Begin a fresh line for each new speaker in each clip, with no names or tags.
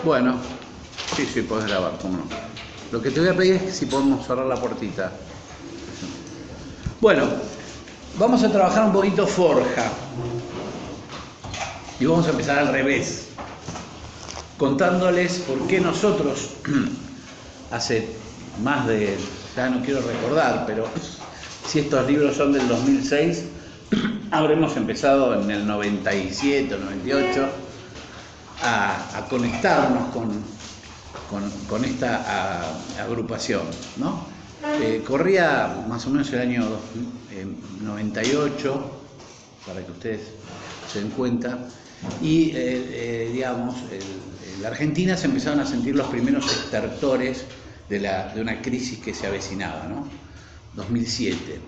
Bueno, sí, podés grabar, cómo no. Lo que te voy a pedir es que si podemos cerrar la puertita. Bueno, vamos a trabajar un poquito forja. Y vamos a empezar al revés, contándoles por qué nosotros, hace más de, ya no quiero recordar, pero si estos libros son del 2006, habremos empezado en el 97 o 98 a conectarnos con esta agrupación, ¿no? Corría más o menos el año 98, para que ustedes se den cuenta, y digamos, en la Argentina se empezaron a sentir los primeros estertores de una crisis que se avecinaba, ¿no? 2007.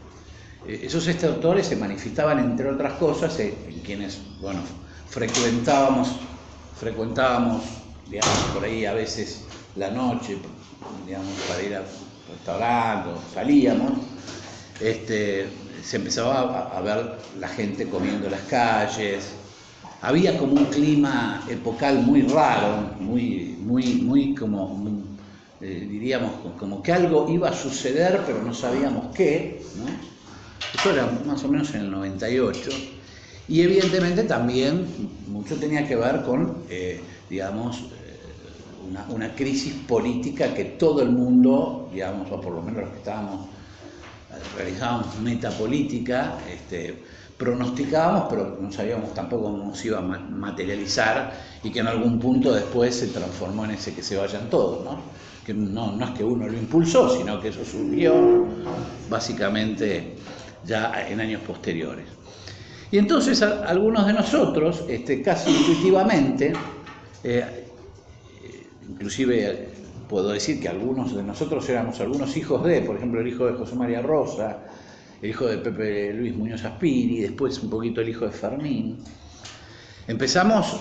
Esos estertores se manifestaban, entre otras cosas, en quienes, bueno, frecuentábamos, digamos, por ahí a veces la noche, digamos, para ir a restaurantes, salíamos, se empezaba a ver la gente comiendo en las calles. Había como un clima epocal muy raro, muy como, diríamos, como que algo iba a suceder, pero no sabíamos qué, ¿no? Eso era más o menos en el 98. Y evidentemente también mucho tenía que ver con, digamos, una crisis política que todo el mundo, digamos, o por lo menos los que realizábamos metapolítica, pronosticábamos, pero no sabíamos tampoco cómo se iba a materializar y que en algún punto después se transformó en ese que se vayan todos, ¿no? Que no es que uno lo impulsó, sino que eso surgió básicamente ya en años posteriores. Y entonces algunos de nosotros, casi intuitivamente, inclusive puedo decir que algunos de nosotros éramos algunos hijos de, por ejemplo, el hijo de José María Rosa, el hijo de Pepe Luis Muñoz Aspiri, después un poquito el hijo de Fermín. Empezamos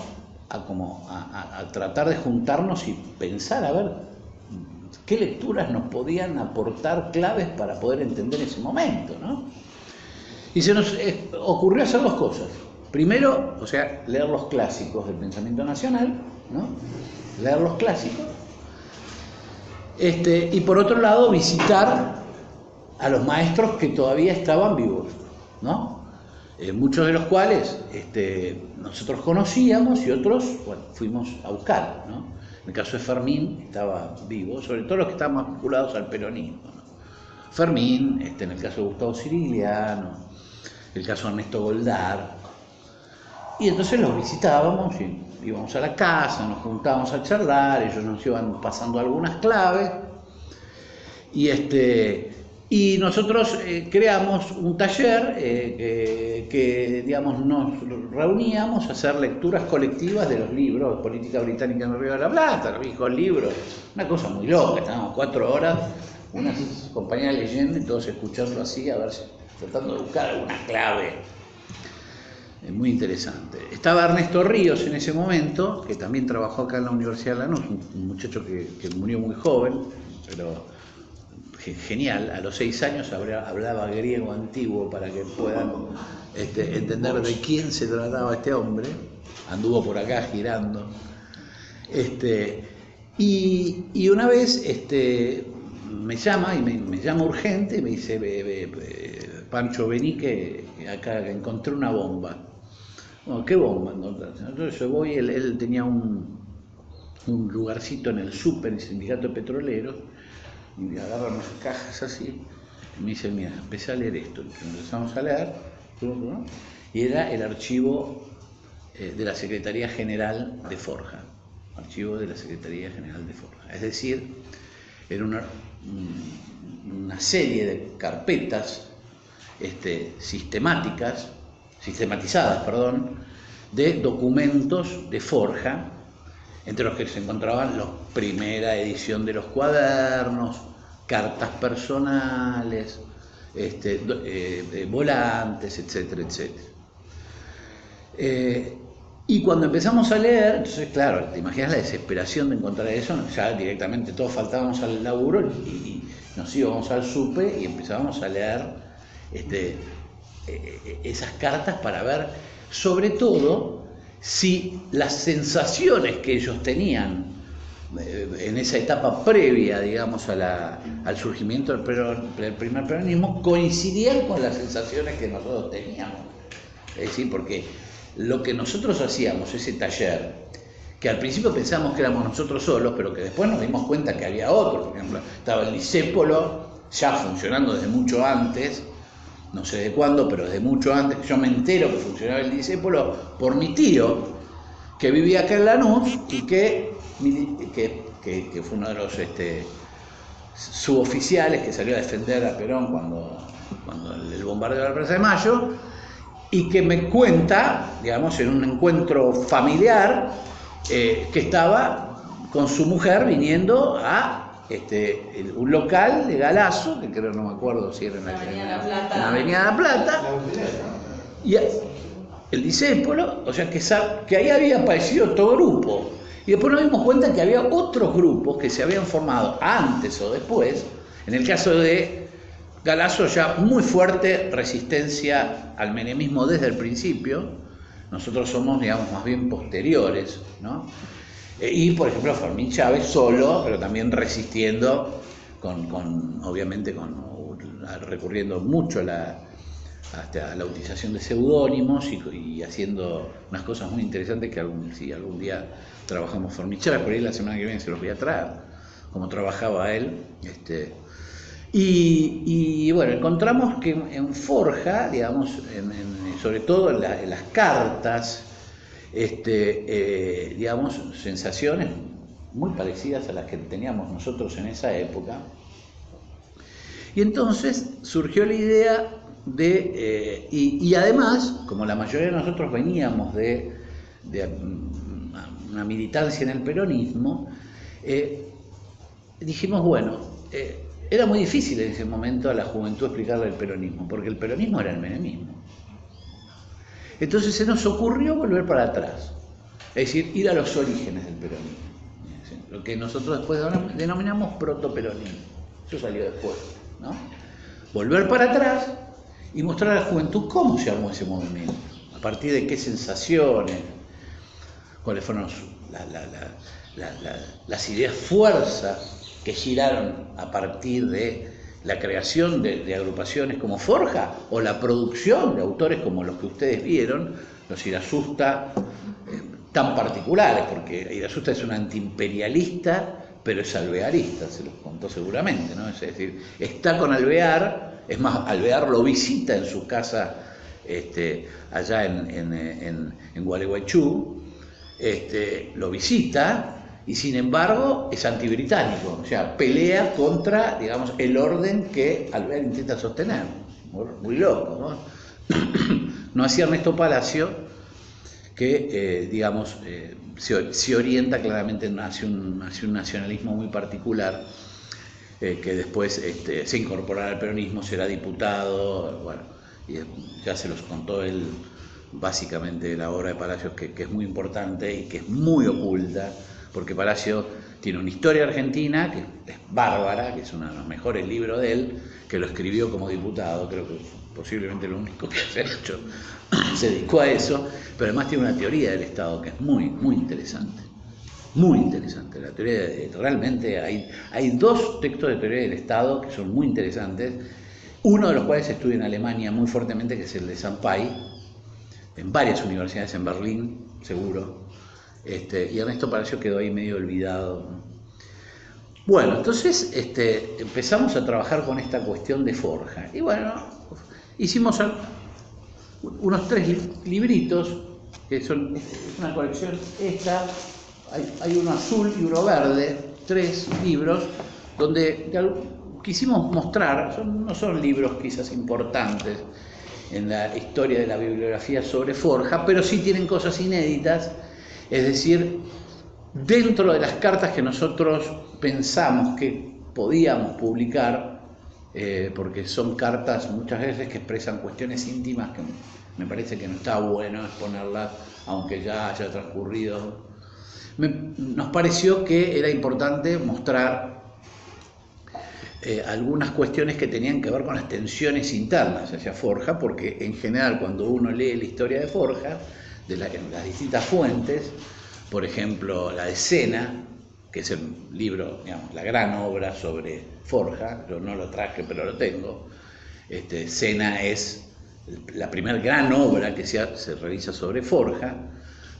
a tratar de juntarnos y pensar a ver qué lecturas nos podían aportar claves para poder entender ese momento, ¿no? Y se nos ocurrió hacer dos cosas. Primero, o sea, leer los clásicos del pensamiento nacional, ¿no? Leer los clásicos. Y por otro lado, visitar a los maestros que todavía estaban vivos, ¿no? Muchos de los cuales nosotros conocíamos y otros, bueno, fuimos a buscar, ¿no? En el caso de Fermín estaba vivo, sobre todo los que estaban vinculados al peronismo, ¿no? Fermín, en el caso de Gustavo Sirigliano, el caso de Ernesto Goldar. Y entonces los visitábamos y íbamos a la casa, nos juntábamos a charlar, ellos nos iban pasando algunas claves. Y nosotros creamos un taller que, digamos, nos reuníamos a hacer lecturas colectivas de los libros de política británica en el Río de la Plata, los viejos libros, una cosa muy loca. Estábamos 4 horas, unas compañeras leyendo y todos escuchando así, a ver, tratando de buscar alguna clave. Muy interesante. Estaba Ernesto Ríos en ese momento, que también trabajó acá en la Universidad de Lanús, un muchacho que murió muy joven, pero genial. A los 6 años hablaba griego antiguo, para que puedan entender de quién se trataba este hombre. Anduvo por acá girando. Y una vez me llama, y me llama urgente, y me dice: Pancho, vení que acá encontré una bomba. Bueno, ¿qué bomba encontraste? Entonces yo voy, él tenía un lugarcito en el súper, en el sindicato petrolero, y me agarra unas cajas así, y me dice: mira, empecé a leer esto. Y empezamos a leer, ¿no? Y era el archivo de la Secretaría General de Forja. Archivo de la Secretaría General de Forja. Es decir, era una serie de carpetas sistematizadas, de documentos de Forja, entre los que se encontraban la primera edición de los cuadernos, cartas personales, volantes, etcétera, etcétera. Y cuando empezamos a leer, entonces, claro, te imaginas la desesperación de encontrar eso, ya directamente todos faltábamos al laburo y nos íbamos al súper y empezábamos a leer esas cartas para ver, sobre todo, si las sensaciones que ellos tenían en esa etapa previa, digamos, al surgimiento del primer peronismo, coincidían con las sensaciones que nosotros teníamos. Es decir, porque lo que nosotros hacíamos, ese taller, que al principio pensamos que éramos nosotros solos, pero que después nos dimos cuenta que había otros. Por ejemplo, estaba el Discépolo, ya funcionando desde mucho antes, no sé de cuándo, pero desde mucho antes. Yo me entero que funcionaba el Discépolo por mi tío, que vivía acá en Lanús y que fue uno de los suboficiales que salió a defender a Perón cuando el bombardeo de la Plaza de Mayo, y que me cuenta, digamos, en un encuentro familiar, que estaba con su mujer viniendo a un local de Galazo, que creo, no me acuerdo si era en la Avenida La Plata, y el Discépolo, o sea que ahí había aparecido todo grupo. Y después nos dimos cuenta que había otros grupos que se habían formado antes o después. En el caso de Galazo, ya muy fuerte resistencia al menemismo desde el principio. Nosotros somos, digamos, más bien posteriores, ¿no? Y, por ejemplo, Fermín Chávez solo, pero también resistiendo, obviamente, recurriendo mucho hasta la utilización de seudónimos y haciendo unas cosas muy interesantes que algún día trabajamos Fermín Chávez, por ahí la semana que viene se los voy a traer, como trabajaba él. Y bueno, encontramos que en Forja, digamos, sobre todo en las cartas, digamos, sensaciones muy parecidas a las que teníamos nosotros en esa época. Y entonces surgió la idea y además, como la mayoría de nosotros veníamos de una militancia en el peronismo, dijimos, bueno, era muy difícil en ese momento a la juventud explicarle el peronismo, porque el peronismo era el menemismo. Entonces se nos ocurrió volver para atrás, es decir, ir a los orígenes del peronismo, lo que nosotros después denominamos protoperonismo. Eso salió después, ¿no? Volver para atrás y mostrar a la juventud cómo se armó ese movimiento, a partir de qué sensaciones, cuáles fueron las ideas fuerza que giraron a partir de la creación de agrupaciones como Forja o la producción de autores como los que ustedes vieron, los Irasusta, tan particulares, porque Irasusta es un antiimperialista, pero es alvearista, se los contó seguramente, ¿no? Es decir, está con Alvear, es más, Alvear lo visita en su casa allá en Gualeguaychú, lo visita, y sin embargo es antibritánico, o sea, pelea contra, digamos, el orden que Alvear intenta sostener. Muy loco, ¿no? No hacía Ernesto Palacio, que, digamos, se orienta claramente hacia un nacionalismo muy particular, que después se incorporará al peronismo, será diputado, bueno, y ya se los contó él básicamente la obra de Palacios, que es muy importante y que es muy oculta, porque Palacio tiene una historia argentina que es bárbara, que es uno de los mejores libros de él, que lo escribió como diputado, creo que posiblemente lo único que se ha hecho, se dedicó a eso, pero además tiene una teoría del Estado que es muy, muy interesante. Muy interesante. La teoría realmente hay dos textos de teoría del Estado que son muy interesantes, uno de los cuales se estudia en Alemania muy fuertemente, que es el de Sampai, en varias universidades, en Berlín, seguro, y Ernesto Palacio quedó ahí medio olvidado, ¿no? Bueno, entonces empezamos a trabajar con esta cuestión de Forja, y bueno, hicimos unos 3 libritos, que son una colección esta, hay uno azul y uno verde, 3 libros, donde quisimos mostrar, no son libros quizás importantes en la historia de la bibliografía sobre Forja, pero sí tienen cosas inéditas, es decir, dentro de las cartas que nosotros pensamos que podíamos publicar, porque son cartas muchas veces que expresan cuestiones íntimas que me parece que no está bueno exponerlas, aunque ya haya transcurrido. Nos pareció que era importante mostrar algunas cuestiones que tenían que ver con las tensiones internas hacia Forja, porque en general cuando uno lee la historia de Forja en las distintas fuentes, por ejemplo, la de Sena, que es el libro, digamos, la gran obra sobre Forja. Yo no lo traje, pero lo tengo. Sena es la primera gran obra que se realiza sobre Forja.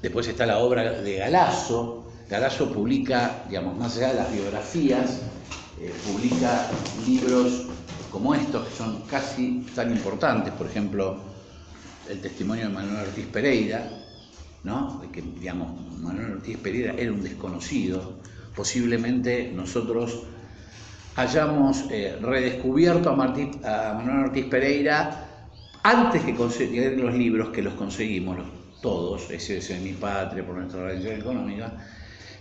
Después está la obra de Galasso. Galasso publica, digamos, más allá de las biografías, publica libros como estos, que son casi tan importantes. Por ejemplo, el testimonio de Manuel Ortiz Pereira, ¿no? Que, digamos, Manuel Ortiz Pereira era un desconocido. Posiblemente nosotros hayamos redescubierto a Manuel Ortiz Pereira antes que conseguir los libros, que los conseguimos todos, ese es Mi Patria, por nuestra organización económica,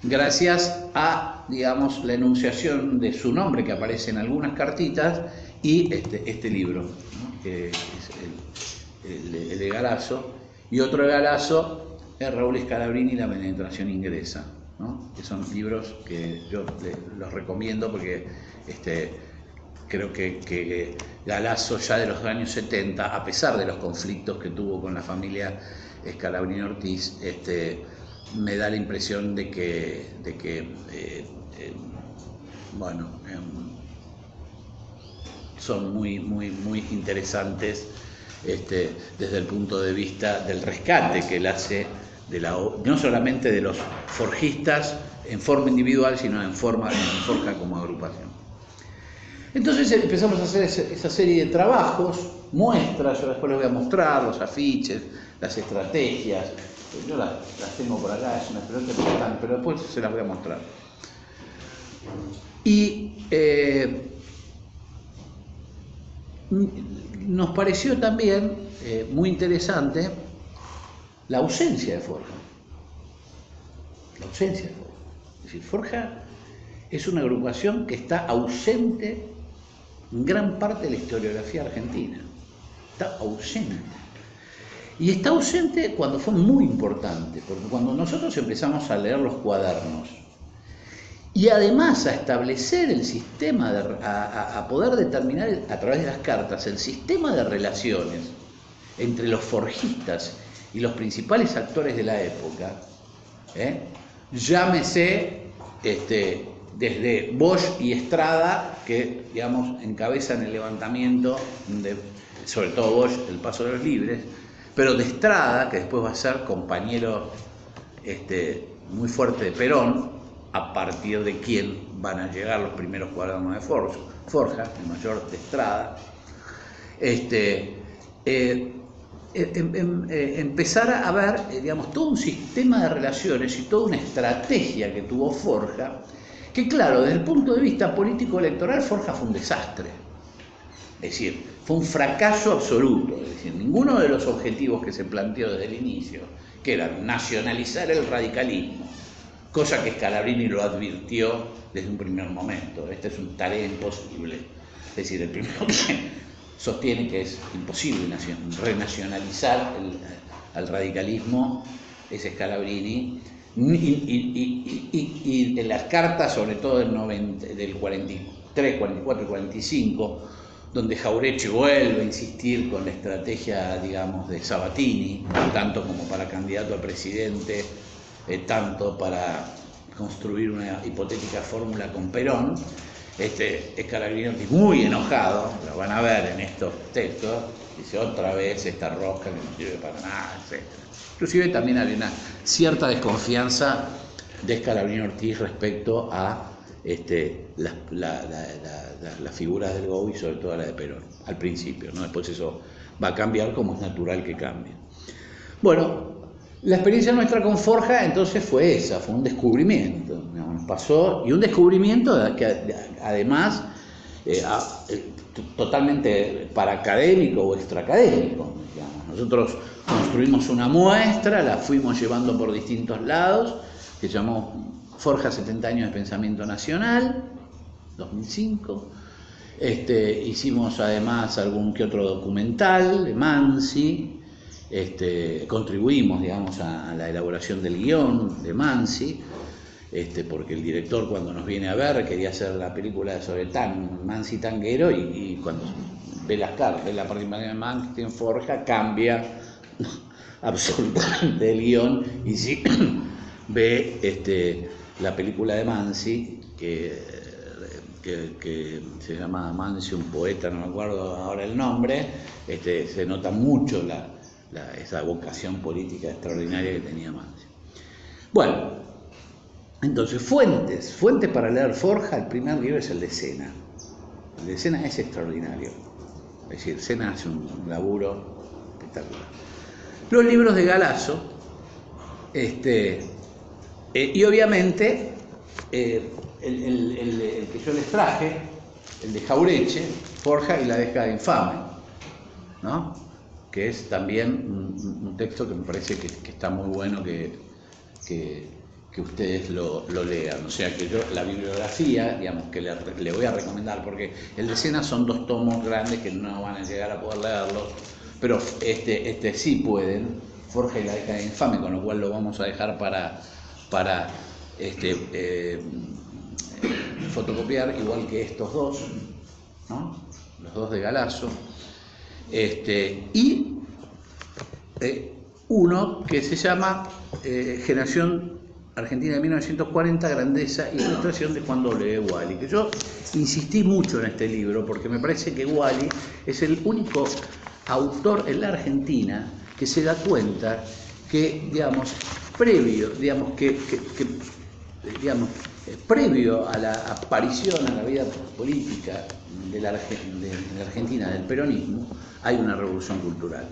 gracias a, digamos, la enunciación de su nombre que aparece en algunas cartitas y este libro, ¿no? Que es el de Galasso, y otro de Galasso es Raúl Scalabrini y la penetración inglesa, ¿no? Que son libros que yo los recomiendo porque creo que Galasso, ya de los años 70, a pesar de los conflictos que tuvo con la familia Scalabrini Ortiz, me da la impresión de que son muy interesantes desde el punto de vista del rescate que él hace no solamente de los forjistas en forma individual, sino en Forja como agrupación. Entonces empezamos a hacer esa serie de trabajos, muestras. Yo después les voy a mostrar los afiches, las estrategias. Yo las tengo por acá, es una pelota que están, pero después se las voy a mostrar. Y nos pareció también muy interesante la ausencia de Forja. La ausencia de Forja. Es decir, Forja es una agrupación que está ausente en gran parte de la historiografía argentina. Está ausente. Y está ausente cuando fue muy importante, porque cuando nosotros empezamos a leer los cuadernos y además a establecer el sistema, a poder determinar a través de las cartas el sistema de relaciones entre los forjistas y los principales actores de la época, llámese desde Bosch y Estrada, que, digamos, encabezan el levantamiento, sobre todo Bosch, el Paso de los Libres, pero de Estrada, que después va a ser compañero muy fuerte de Perón, a partir de quien van a llegar los primeros cuadernos de Forja, el mayor de Estrada, empezar a ver, digamos, todo un sistema de relaciones y toda una estrategia que tuvo Forja, que claro, desde el punto de vista político-electoral, Forja fue un desastre. Es decir, fue un fracaso absoluto. Es decir, ninguno de los objetivos que se planteó desde el inicio, que eran nacionalizar el radicalismo, cosa que Scalabrini lo advirtió desde un primer momento. Esta es una tarea imposible. Es decir, el primero que sostiene que es imposible renacionalizar al radicalismo es Scalabrini, y en las cartas, sobre todo del 43, 44 y 45, donde Jauretche vuelve a insistir con la estrategia, digamos, de Sabatini, tanto como para candidato a presidente, tanto para construir una hipotética fórmula con Perón. Scalabrini, muy enojado, lo van a ver en estos textos, dice otra vez esta rosca que no sirve para nada, etc. Inclusive también hay una cierta desconfianza de Scalabrini Ortiz respecto a las figuras del GOB y sobre todo la de Perón, al principio, ¿no? Después eso va a cambiar, como es natural que cambie. Bueno, la experiencia nuestra con Forja entonces fue esa, fue un descubrimiento, nos pasó, y un descubrimiento que además totalmente paracadémico o extraacadémico, digamos. Nosotros construimos una muestra, la fuimos llevando por distintos lados, que se llamó Forja 70 años de pensamiento nacional, 2005. Hicimos además algún que otro documental de Mansi. Contribuimos, digamos, a la elaboración del guión de Mansi, porque el director, cuando nos viene a ver, quería hacer la película sobre Mansi tanguero, y cuando ve las cartas, ve la participación de Mansi en Forja, cambia absolutamente del guión, y si ve la película de Mansi, que se llama Mansi, un poeta, no me acuerdo ahora el nombre, se nota mucho esa vocación política extraordinaria que tenía Mansi. Bueno, entonces fuentes para leer Forja. El primer libro es el de Sena. El de Sena es extraordinario, es decir, Sena hace un laburo espectacular. Los libros de Galasso, y obviamente el que yo les traje, el de Jauretche, Forja y la década infame, ¿no? Que es también un texto que me parece que está muy bueno que ustedes lo lean. O sea que yo la bibliografía, digamos, que le voy a recomendar, porque el de Sena son 2 tomos grandes que no van a llegar a poder leerlos, pero sí pueden, Forja y la década infame, con lo cual lo vamos a dejar para fotocopiar, igual que estos 2, ¿no? Los 2 de Galasso, y uno que se llama Generación Argentina de 1940, Grandeza y Frustración, de Juan W. Wally, que yo insistí mucho en este libro porque me parece que Wally es el único autor en la Argentina que se da cuenta que, digamos, previo a la aparición a la vida política de la Argentina, del peronismo, hay una revolución cultural.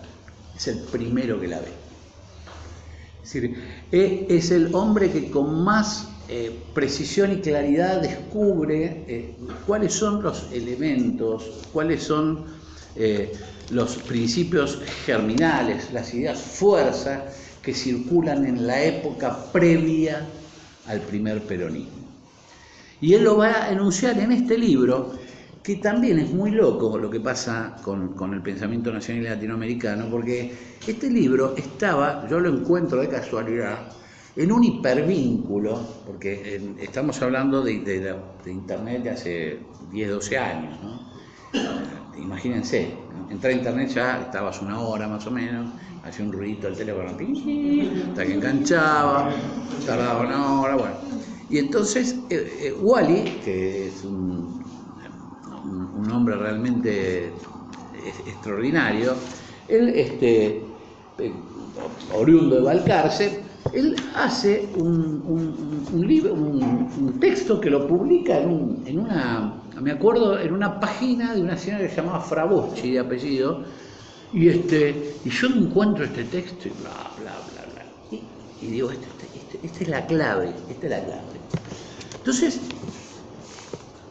Es el primero que la ve. Es decir, es el hombre que con más precisión y claridad descubre cuáles son los elementos, cuáles son los principios germinales, las ideas fuerza que circulan en la época previa al primer peronismo. Y él lo va a enunciar en este libro, que también es muy loco lo que pasa con el pensamiento nacional latinoamericano, porque este libro estaba, yo lo encuentro de casualidad, en un hipervínculo, porque estamos hablando de Internet de hace 10, 12 años, ¿no? Imagínense, entrar a Internet ya estabas 1 hora más o menos, hacía un ruidito el teléfono, hasta que enganchaba, tardaba 1 hora, bueno. Y entonces Wally, que es un hombre realmente extraordinario, él, oriundo de Balcarce, él hace un libro, un texto que lo publica en una página de una señora que se llamaba Fraboschi, de apellido, y yo me encuentro este texto y bla, bla, bla, bla. Y digo, esta es la clave, Entonces,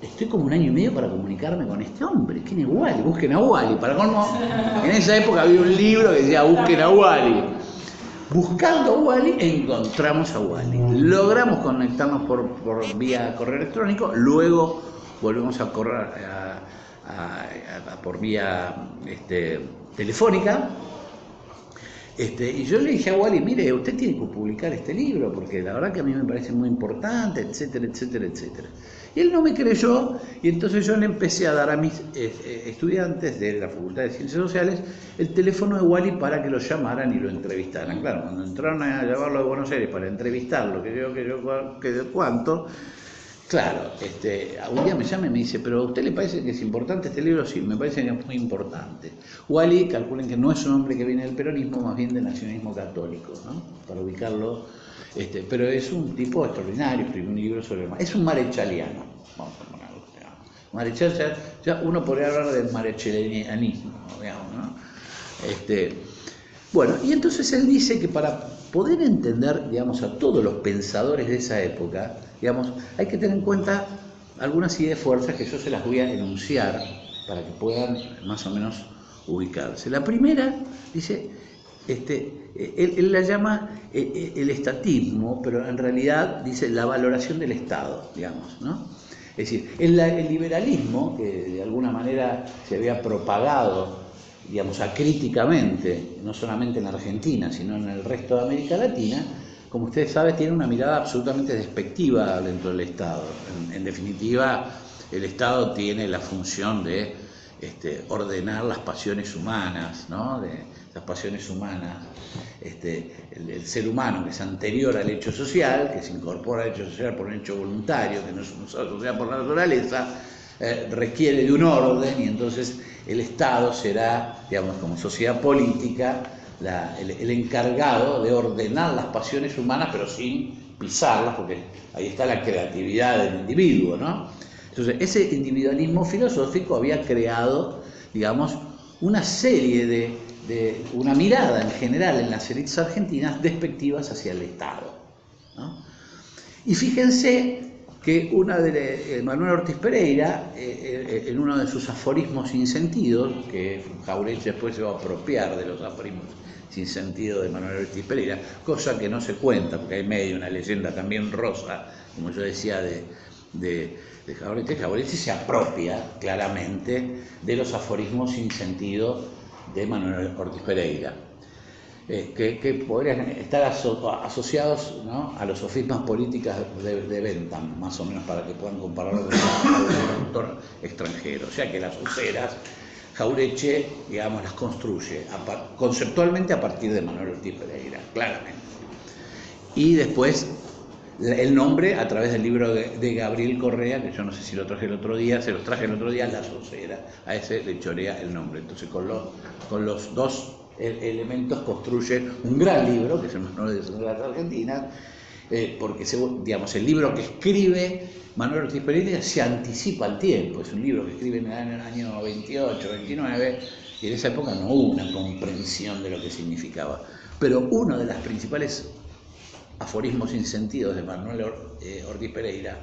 estoy como 1 año y medio para comunicarme con este hombre. ¿Quién es Wally? Busquen a Wally. Para colmo, en esa época había un libro que decía busquen a Wally. Buscando a Wally, encontramos a Wally. Logramos conectarnos por vía correo electrónico, luego volvemos a correr por vía telefónica. Y yo le dije a Wally, mire, usted tiene que publicar este libro, porque la verdad que a mí me parece muy importante, etcétera, etcétera, etcétera. Y él no me creyó, y entonces yo le empecé a dar a mis estudiantes de la Facultad de Ciencias Sociales el teléfono de Wally para que lo llamaran y lo entrevistaran. Claro, cuando entraron a llevarlo a Buenos Aires para entrevistarlo, que cuánto, claro, un día me llama y me dice, ¿pero a usted le parece que es importante este libro? Sí, me parece que es muy importante. Wally, calculen que no es un hombre que viene del peronismo, más bien del nacionalismo católico, ¿no? Para ubicarlo. Pero es un tipo extraordinario, escribió un libro sobre... Es un marechaliano, vamos a ponerlo. Marechal, ya uno podría hablar del marechalianismo, digamos, ¿no? Bueno, y entonces él dice que para poder entender, digamos, a todos los pensadores de esa época, digamos, hay que tener en cuenta algunas ideas fuerzas que yo se las voy a enunciar para que puedan más o menos ubicarse. La primera, dice... él la llama el estatismo, pero en realidad dice la valoración del Estado, digamos, ¿no? Es decir, el liberalismo, que de alguna manera se había propagado, digamos, acríticamente, no solamente en Argentina, sino en el resto de América Latina, como ustedes saben, tiene una mirada absolutamente despectiva dentro del Estado. En definitiva, el Estado tiene la función de ordenar las pasiones humanas, ¿no? las pasiones humanas, el ser humano que es anterior al hecho social, que se incorpora al hecho social por un hecho voluntario, que no es una sociedad por la naturaleza, requiere de un orden, y entonces el Estado será, digamos, como sociedad política, el encargado de ordenar las pasiones humanas, pero sin pisarlas, porque ahí está la creatividad del individuo, ¿no? Entonces, ese individualismo filosófico había creado, digamos, una serie una mirada en general en las élites argentinas despectivas hacia el Estado, ¿no? Y fíjense que Manuel Ortiz Pereira, en uno de sus aforismos sin sentido, que Jauretche después se va a apropiar de los aforismos sin sentido de Manuel Ortiz Pereira, cosa que no se cuenta, porque hay medio una leyenda también rosa, como yo decía, de Jauretche. Jauretche se apropia claramente de los aforismos sin sentido de Manuel Ortiz Pereira, que podrían estar asociados, ¿no?, a los sofismas políticos de Bentham, más o menos, para que puedan compararlo con un autor extranjero. O sea que las useras, Jauretche, digamos, las construye conceptualmente a partir de Manuel Ortiz Pereira, claramente. Y después el nombre a través del libro de Gabriel Correa, que yo no sé si lo traje el otro día, se los traje el otro día, Las Useras, a ese le chorea el nombre. Entonces con los dos elementos construye un gran libro, que es el Manual de las Argentinas, porque digamos, el libro que escribe Manuel Ortiz Pereira se anticipa al tiempo. Es un libro que escribe en el año 28, 29, y en esa época no hubo una comprensión de lo que significaba. Pero uno de las principales aforismos sin sentido de Manuel Ortiz Pereira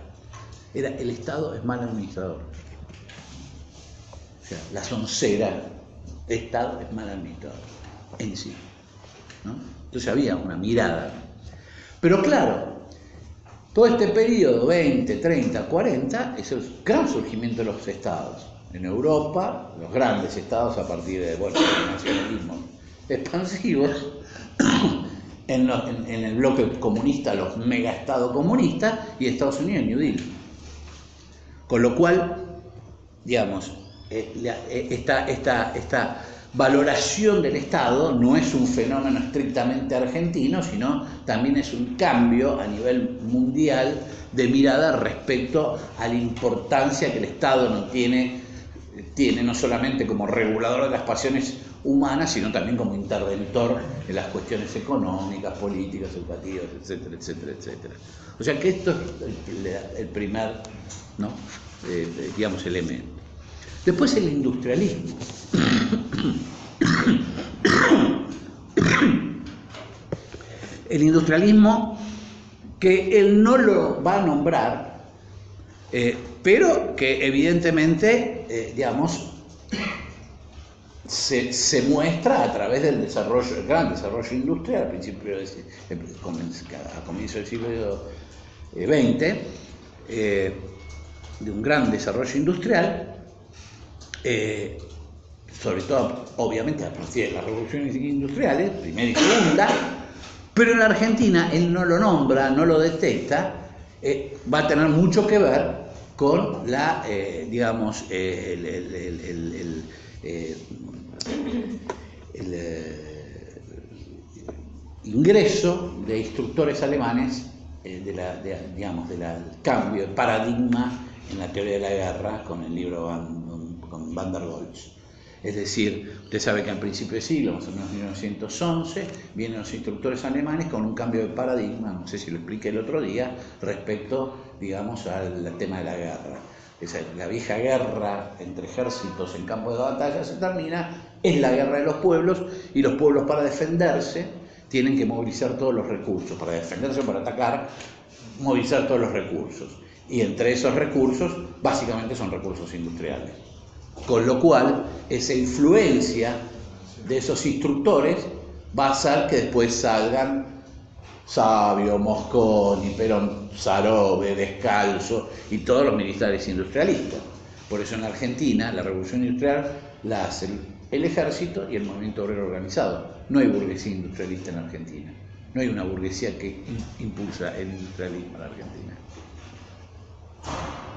era: el Estado es mal administrador. O sea, la soncera, el Estado es mal administrador en sí, ¿no? Entonces había una mirada. Pero claro, todo este periodo, 20, 30, 40, es el gran surgimiento de los estados. En Europa, los grandes estados a partir de, bueno, del nacionalismo expansivos. En el bloque comunista, los megaestados comunistas, y Estados Unidos, New Deal. Con lo cual, digamos, esta valoración del Estado no es un fenómeno estrictamente argentino, sino también es un cambio a nivel mundial de mirada respecto a la importancia que el Estado no tiene no solamente como regulador de las pasiones humanas, sino también como interventor en las cuestiones económicas, políticas, educativas, etcétera, etcétera, etcétera. O sea que esto es el primer, ¿no?, digamos, elemento. Después el industrialismo. El industrialismo, que él no lo va a nombrar, pero que evidentemente, digamos, se muestra a través del desarrollo, el gran desarrollo industrial a comienzos del siglo XX, de un gran desarrollo industrial, sobre todo, obviamente, a partir de las revoluciones industriales, primera y segunda, pero en la Argentina él no lo nombra, no lo detecta, va a tener mucho que ver con la, digamos, el ingreso de instructores alemanes, digamos, del cambio de paradigma en la teoría de la guerra con el libro con Van der Goltz. Es decir, usted sabe que al principio del siglo, más o menos 1911, vienen los instructores alemanes con un cambio de paradigma, no sé si lo expliqué el otro día, respecto, digamos, al tema de la guerra. La vieja guerra entre ejércitos en campo de batalla se termina, es la guerra de los pueblos, y los pueblos, para defenderse, tienen que movilizar todos los recursos. Para defenderse o para atacar, movilizar todos los recursos. Y entre esos recursos, básicamente son recursos industriales. Con lo cual, esa influencia de esos instructores va a hacer que después salgan Sabio, Mosconi, Perón, Sarobe, Descalzo y todos los militares industrialistas. Por eso en Argentina la revolución industrial la hace el ejército y el movimiento obrero organizado. No hay burguesía industrialista en Argentina. No hay una burguesía que impulsa el industrialismo en Argentina.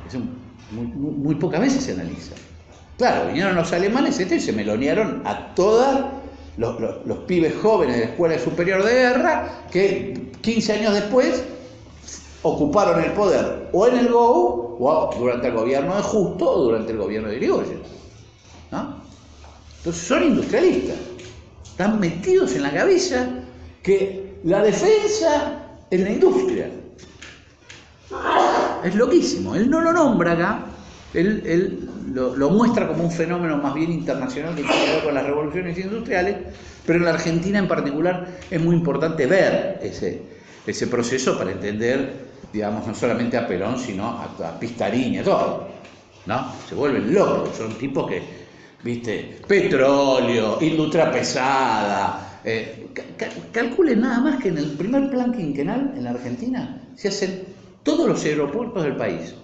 Eso muy pocas veces se analiza. Claro, vinieron los alemanes y se melonearon a toda los pibes jóvenes de la Escuela Superior de Guerra que 15 años después ocuparon el poder o en el GOU o durante el gobierno de Justo o durante el gobierno de Irigoyen, ¿no? Entonces son industrialistas, están metidos en la cabeza que la defensa es la industria. Es loquísimo, él no lo nombra acá, él lo muestra como un fenómeno más bien internacional que tiene que ver con las revoluciones industriales, pero en la Argentina en particular es muy importante ver ese proceso para entender, digamos, no solamente a Perón, sino a Pistarini, a todo, ¿no? Se vuelven locos, son tipos que, viste, petróleo, industria pesada. Calculen nada más que en el primer plan quinquenal en la Argentina se hacen todos los aeropuertos del país.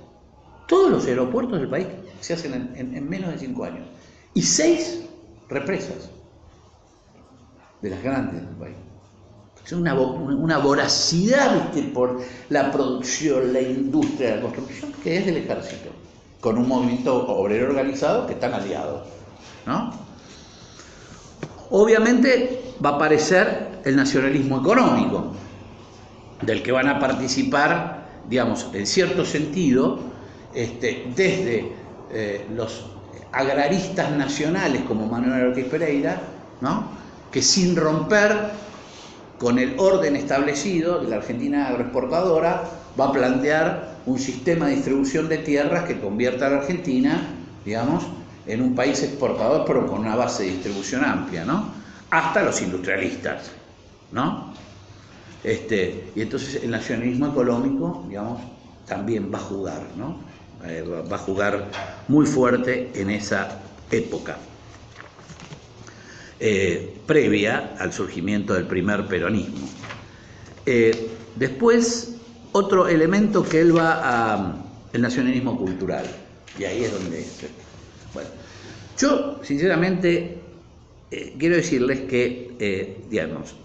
Todos los aeropuertos del país se hacen en menos de 5 años. Y 6 represas de las grandes del país. Es una voracidad, ¿viste?, por la producción, la industria, la construcción, que es del ejército, con un movimiento obrero organizado que están aliados, ¿no? Obviamente va a aparecer el nacionalismo económico, del que van a participar, digamos, en cierto sentido, desde los agraristas nacionales como Manuel Ortiz Pereira, ¿no?, que sin romper con el orden establecido de la Argentina agroexportadora va a plantear un sistema de distribución de tierras que convierta a la Argentina, digamos, en un país exportador, pero con una base de distribución amplia, ¿no? Hasta los industrialistas, ¿no? Y entonces el nacionalismo económico, digamos, también va a jugar, ¿no? Va a jugar muy fuerte en esa época, previa al surgimiento del primer peronismo. Después, otro elemento que él va a... el nacionalismo cultural, y ahí es donde... Bueno, yo, sinceramente, quiero decirles que, digamos,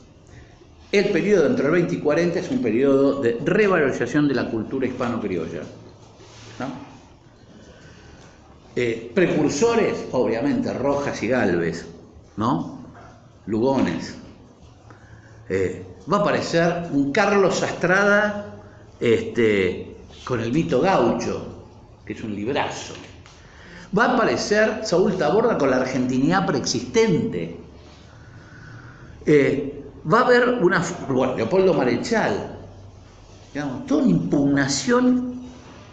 el periodo entre el 20 y 40 es un periodo de revalorización de la cultura hispano-criolla, ¿no? Precursores, obviamente, Rojas y Gálvez, ¿no? Lugones. Va a aparecer un Carlos Astrada con el mito gaucho, que es un librazo. Va a aparecer Saúl Taborda con la argentinidad preexistente. Va a haber bueno, Leopoldo Marechal, digamos, toda una impugnación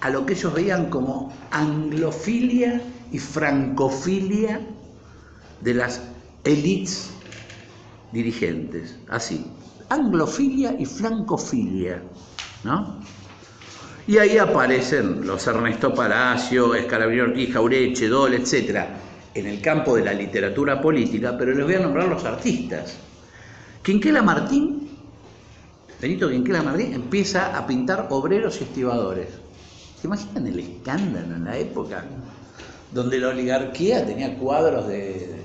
a lo que ellos veían como anglofilia y francofilia de las élites dirigentes, así, anglofilia y francofilia, ¿no? Y ahí aparecen los Ernesto Palacio, Escalabrini Ortiz, Jaureche, Dole, etc., en el campo de la literatura política, pero les voy a nombrar los artistas. Quinquela Martín, Benito Quinquela Martín, empieza a pintar obreros y estibadores. ¿Se imaginan el escándalo en la época? Donde la oligarquía tenía cuadros de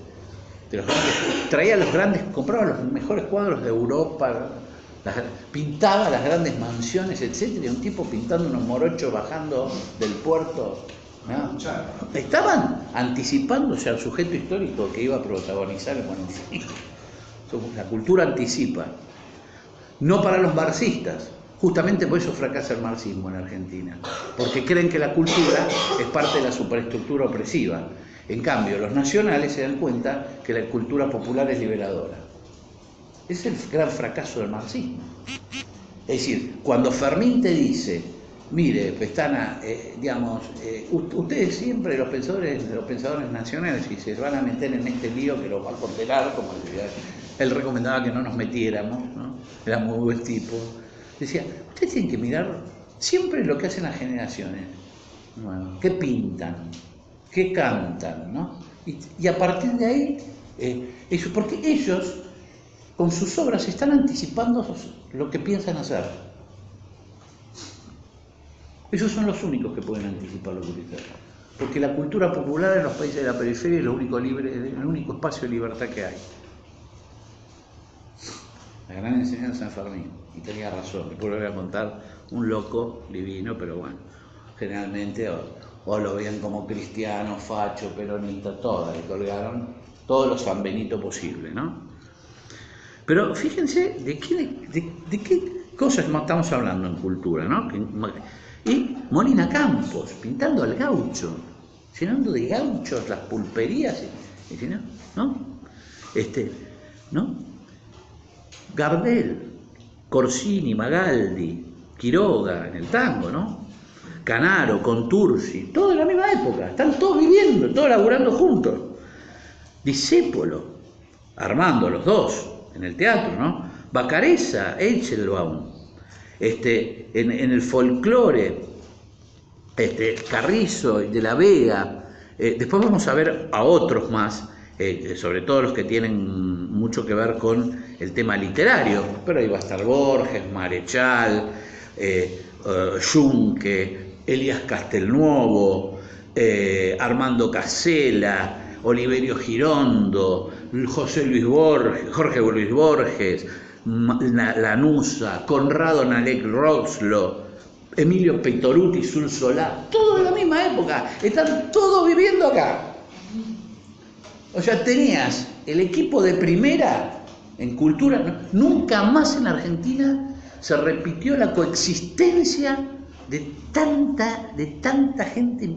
los grandes, traía los grandes, compraba los mejores cuadros de Europa, pintaba las grandes mansiones, etcétera, y un tipo pintando unos morochos bajando del puerto, ¿no? Estaban anticipándose al sujeto histórico que iba a protagonizar el 45. La cultura anticipa. No para los marxistas. Justamente por eso fracasa el marxismo en Argentina, porque creen que la cultura es parte de la superestructura opresiva. En cambio, los nacionales se dan cuenta que la cultura popular es liberadora. Es el gran fracaso del marxismo. Es decir, cuando Fermín te dice, mire, Pestana, digamos, ustedes siempre, los pensadores nacionales, si se van a meter en este lío que los va a condenar, como él recomendaba que no nos metiéramos, ¿no? Era muy buen tipo. Decía, ustedes tienen que mirar siempre lo que hacen las generaciones, bueno, qué pintan, qué cantan, ¿no? Y a partir de ahí, eso, porque ellos, con sus obras, están anticipando lo que piensan hacer. Ellos son los únicos que pueden anticipar lo que piensan hacer. Porque la cultura popular en los países de la periferia es lo único libre, el único espacio de libertad que hay. La gran enseñanza de San Fermín, y tenía razón, después le voy a contar un loco divino, pero bueno, generalmente o lo veían como cristiano, facho, peronista, todas, le colgaron todos los San Benito posible, ¿no? Pero fíjense de qué cosas estamos hablando en cultura, ¿no? Y Molina Campos, pintando al gaucho, llenando de gauchos las pulperías, ¿no? ¿No? Gardel, Corsini, Magaldi, Quiroga en el tango, ¿no? Canaro, Contursi, todo en la misma época, están todos viviendo, todos laburando juntos. Discépolo, Armando, los dos, en el teatro, ¿no? Bacareza, Eichelbaum, en el folclore, Carrizo, de la Vega. Después vamos a ver a otros más, sobre todo los que tienen mucho que ver con el tema literario, pero ahí va a estar Borges, Marechal, Junque, Elías Castelnuovo, Armando Casella, Oliverio Girondo, Jorge Luis Borges, Lanuza, Conrado Nalek Roxlo, Emilio Petoruti, Sul Solá, todo de la misma época, están todos viviendo acá. O sea, tenías el equipo de primera en cultura, ¿no? Nunca más en Argentina se repitió la coexistencia de tanta gente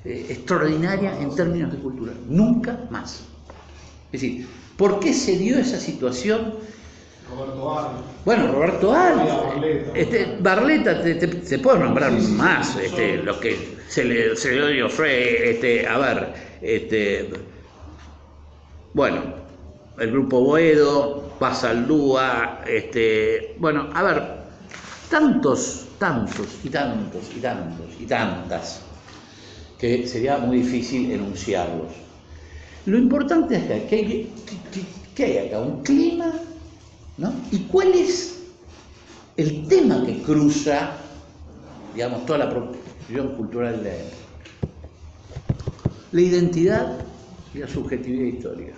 extraordinaria en términos de cultura. Nunca más. Es decir, ¿por qué se dio esa situación?
Roberto Arlt.
Bueno, Roberto Arlt, Barletta, te puedo nombrar más, lo que se le dio fue, bueno, el grupo Boedo, Paz Aldúa, bueno, a ver, tantos y tantas, que sería muy difícil enunciarlos. Lo importante es que hay acá un clima, ¿no? ¿Y cuál es el tema que cruza, digamos, toda la producción cultural de él? La identidad y la subjetividad histórica.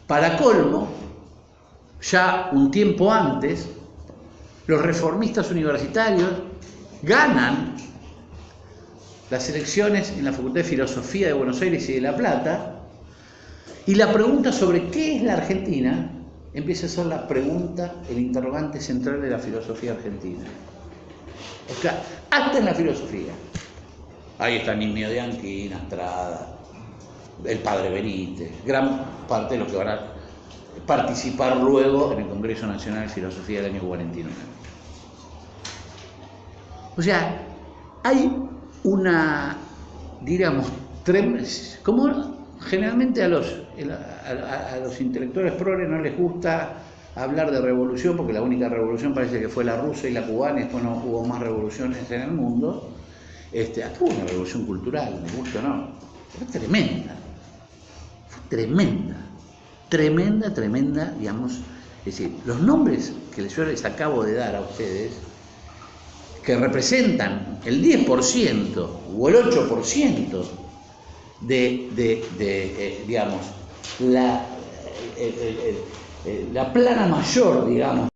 Para colmo, ya un tiempo antes, los reformistas universitarios ganan las elecciones en la Facultad de Filosofía de Buenos Aires y de La Plata, y la pregunta sobre qué es la Argentina empieza a ser la pregunta, el interrogante central de la filosofía argentina. O sea, hasta en la filosofía. Ahí está Nimio de Anquina, Estrada, el padre Benítez, gran parte de los que van a participar luego en el Congreso Nacional de Filosofía del año 49. O sea, hay una, diríamos, como generalmente a los intelectuales progres no les gusta hablar de revolución, porque la única revolución parece que fue la rusa y la cubana, y después no hubo más revoluciones en el mundo. Acá hubo una revolución cultural, me gusta o no, fue tremenda, digamos. Es decir, los nombres que yo les acabo de dar a ustedes, que representan el 10% o el 8% digamos, la plana mayor, digamos,